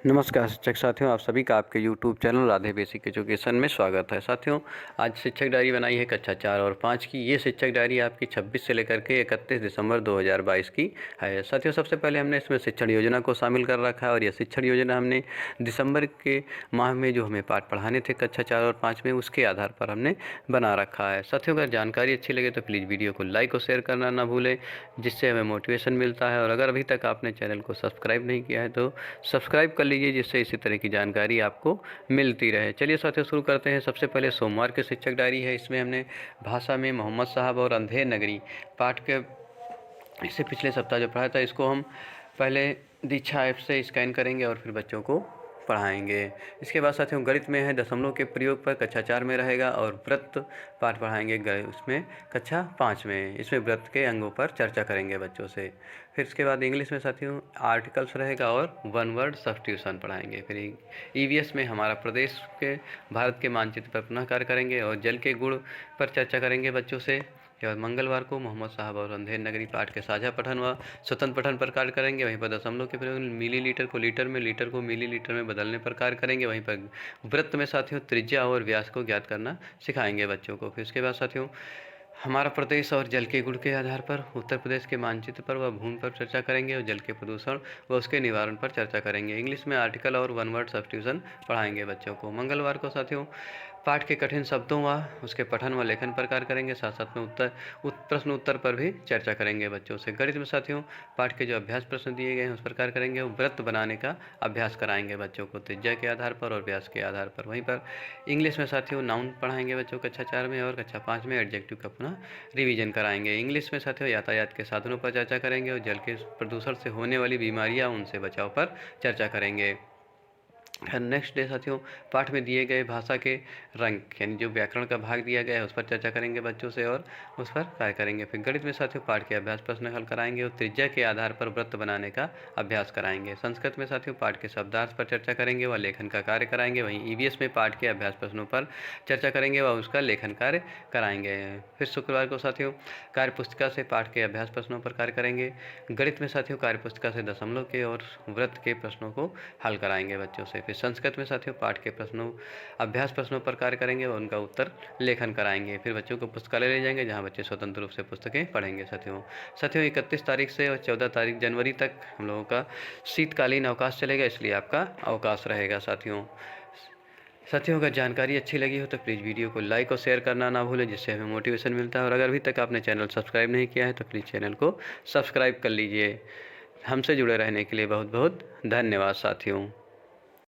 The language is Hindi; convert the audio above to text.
नमस्कार शिक्षक साथियों, आप सभी का आपके YouTube channel Radhe basic education में स्वागत है। साथियों, आज शिक्षक डायरी बनाई है कक्षा 4 और 5 की। ये शिक्षक डायरी आपकी 26 से लेकर के 31 दिसंबर 2022 की है। साथियों, सबसे पहले हमने इसमें शिक्षण योजना को शामिल कर रखा है और यह शिक्षण योजना हमने दिसंबर के माह में जो हमें पाठ पढ़ाने थे कक्षा 4 और 5 में, उसके आधार पर हमने बना रखा है। साथियों, अगर जानकारी अच्छी लगे तो प्लीज़ वीडियो को लाइक और शेयर करना ना भूलें, जिससे हमें मोटिवेशन मिलता है। और अगर अभी तक आपने चैनल को सब्सक्राइब नहीं किया है तो सब्सक्राइब कर लीजिए, जिससे इसी तरह की जानकारी आपको मिलती रहे। चलिए साथियों, शुरू करते हैं। सबसे पहले सोमवार की शिक्षक डायरी है। इसमें हमने भाषा में मोहम्मद साहब और अंधेर नगरी पाठ के इससे पिछले सप्ताह जो पढ़ा था, इसको हम पहले दीक्षा ऐप से स्कैन करेंगे और फिर बच्चों को पढ़ाएंगे। इसके बाद साथियों, गणित में है दशमलव के प्रयोग पर कक्षा 4 में रहेगा और व्रत पाठ पढ़ाएंगे उसमें कक्षा 5 में। इसमें व्रत के अंगों पर चर्चा करेंगे बच्चों से। फिर इसके बाद इंग्लिश में साथियों आर्टिकल्स रहेगा और वन वर्ड सब्स्टिट्यूशन पढ़ाएंगे। फिर ईवीएस में हमारा प्रदेश के भारत के मानचित्र पर पुनः कार्य करेंगे और जल के गुण पर चर्चा करेंगे बच्चों से। और मंगलवार को मोहम्मद साहब और अंधेर नगरी पाठ के साझा पठन व स्वतंत्र पठन पर कार्य करेंगे। वहीं पर दशमलव के प्रयोग मिलीलीटर को लीटर में, लीटर को मिलीलीटर में बदलने पर कार्य करेंगे। वहीं पर वृत्त में साथियों त्रिज्या और व्यास को ज्ञात करना सिखाएंगे बच्चों को। फिर उसके बाद साथियों हमारा प्रदेश और जल के गुण के आधार पर उत्तर प्रदेश के मानचित्र पर व भूमि पर चर्चा करेंगे और जल के प्रदूषण व उसके निवारण पर चर्चा करेंगे। इंग्लिश में आर्टिकल और वन वर्ड सब्स्टिट्यूशन पढ़ाएंगे बच्चों को। मंगलवार को साथियों पाठ के कठिन शब्दों व उसके पठन व लेखन पर कार्य करेंगे। साथ साथ में प्रश्न उत्तर पर भी चर्चा करेंगे बच्चों से। गणित में साथियों पाठ के जो अभ्यास प्रश्न दिए गए हैं उस पर कार्य करेंगे। वृत्त बनाने का अभ्यास कराएंगे बच्चों को त्रिज्या के आधार पर और व्यास के आधार पर। वहीं पर इंग्लिश में साथियों नाउन पढ़ाएंगे बच्चों कक्षा 4 में और कक्षा 5 में एडजेक्टिव का पुनः रिवीजन कराएंगे। इंग्लिश में साथियों यातायात के साधनों पर चर्चा करेंगे और जल के प्रदूषण से होने वाली बीमारियां उनसे बचाव पर चर्चा करेंगे। नेक्स्ट डे साथियों पाठ में दिए गए भाषा के रंग यानी जो व्याकरण का भाग दिया गया है उस पर चर्चा करेंगे बच्चों से और उस पर कार्य करेंगे। फिर गणित में साथियों पाठ के अभ्यास प्रश्न हल कराएंगे और त्रिज्या के आधार पर वृत्त बनाने का अभ्यास कराएंगे। संस्कृत में साथियों पाठ के शब्दार्थ पर चर्चा करेंगे व लेखन का कार्य कराएंगे। वहीं ईवीएस में पाठ के अभ्यास प्रश्नों पर चर्चा करेंगे व उसका लेखन कार्य कराएंगे। फिर शुक्रवार को साथियों कार्य पुस्तिका से पाठ के अभ्यास प्रश्नों पर कार्य करेंगे। गणित में साथियों कार्य पुस्तिका से दशमलव के और वृत्त के प्रश्नों को हल कराएंगे बच्चों से। फिर संस्कृत में साथियों पाठ के प्रश्नों अभ्यास प्रश्नों पर कार्य करेंगे और उनका उत्तर लेखन कराएंगे। फिर बच्चों को पुस्तकालय ले जाएंगे जहां बच्चे स्वतंत्र रूप से पुस्तकें पढ़ेंगे। साथियों 31 तारीख से और 14 तारीख जनवरी तक हम लोगों का शीतकालीन अवकाश चलेगा, इसलिए आपका अवकाश रहेगा। साथियों अगर जानकारी अच्छी लगी हो तो प्लीज़ वीडियो को लाइक और शेयर करना ना भूलें, जिससे हमें मोटिवेशन मिलता है। और अगर अभी तक आपने चैनल सब्सक्राइब नहीं किया है तो प्लीज़ चैनल को सब्सक्राइब कर लीजिए। हमसे जुड़े रहने के लिए बहुत बहुत धन्यवाद साथियों।